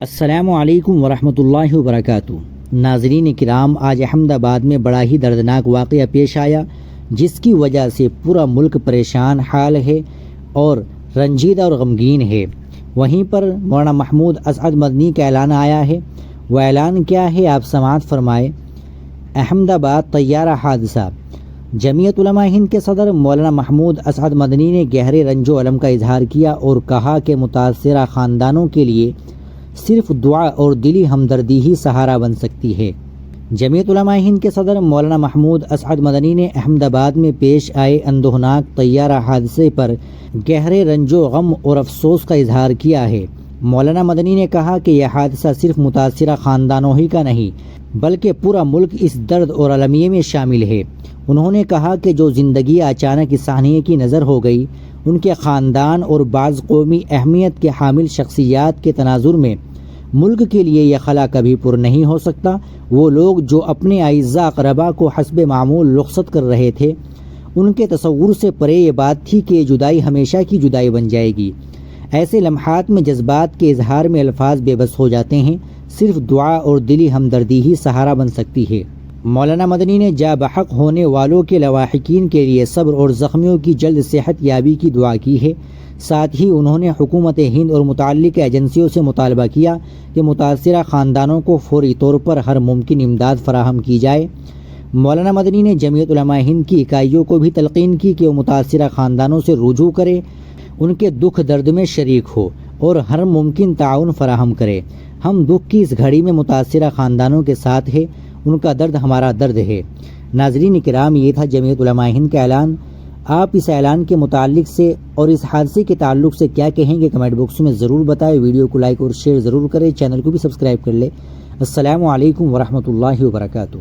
السلام علیکم ورحمۃ اللہ وبرکاتہ۔ ناظرین کرام، آج احمد آباد میں بڑا ہی دردناک واقعہ پیش آیا جس کی وجہ سے پورا ملک پریشان حال ہے اور رنجیدہ اور غمگین ہے۔ وہیں پر مولانا محمود اسعد مدنی کا اعلان آیا ہے۔ وہ اعلان کیا ہے آپ سماعت فرمائے۔ احمد آباد طیارہ حادثہ۔ جمعیت علماء ہند کے صدر مولانا محمود اسعد مدنی نے گہرے رنج و الم کا اظہار کیا اور کہا کہ متاثرہ خاندانوں کے لیے صرف دعا اور دلی ہمدردی ہی سہارا بن سکتی ہے۔ جمعیت علماء ہند کے صدر مولانا محمود اسعد مدنی نے احمد آباد میں پیش آئے اندوہناک طیارہ حادثے پر گہرے رنج و غم اور افسوس کا اظہار کیا ہے۔ مولانا مدنی نے کہا کہ یہ حادثہ صرف متاثرہ خاندانوں ہی کا نہیں بلکہ پورا ملک اس درد اور المیے میں شامل ہے۔ انہوں نے کہا کہ جو زندگی اچانک اس سانحے کی نظر ہو گئی، ان کے خاندان اور بعض قومی اہمیت کے حامل شخصیات کے تناظر میں ملک کے لیے یہ خلا کبھی پر نہیں ہو سکتا۔ وہ لوگ جو اپنے اعزاء اقربا کو حسب معمول رخصت کر رہے تھے، ان کے تصور سے پرے یہ بات تھی کہ جدائی ہمیشہ کی جدائی بن جائے گی۔ ایسے لمحات میں جذبات کے اظہار میں الفاظ بے بس ہو جاتے ہیں، صرف دعا اور دلی ہمدردی ہی سہارا بن سکتی ہے۔ مولانا مدنی نے جاں بحق ہونے والوں کے لواحقین کے لیے صبر اور زخمیوں کی جلد صحت یابی کی دعا کی ہے۔ ساتھ ہی انہوں نے حکومت ہند اور متعلقہ ایجنسیوں سے مطالبہ کیا کہ متاثرہ خاندانوں کو فوری طور پر ہر ممکن امداد فراہم کی جائے۔ مولانا مدنی نے جمعیت علماء ہند کی اکائیوں کو بھی تلقین کی کہ وہ متاثرہ خاندانوں سے رجوع کرے، ان کے دکھ درد میں شریک ہو اور ہر ممکن تعاون فراہم کرے۔ ہم دکھ کی اس گھڑی میں متاثرہ خاندانوں کے ساتھ ہیں، ان کا درد ہمارا درد ہے۔ ناظرین کرام، یہ تھا جمعیت علماء ہند کا اعلان۔ آپ اس اعلان کے متعلق سے اور اس حادثے کے تعلق سے کیا کہیں گے کمنٹ باکس میں ضرور بتائیں۔ ویڈیو کو لائک اور شیئر ضرور کریں، چینل کو بھی سبسکرائب کر لیں۔ السلام علیکم ورحمۃ اللہ وبرکاتہ۔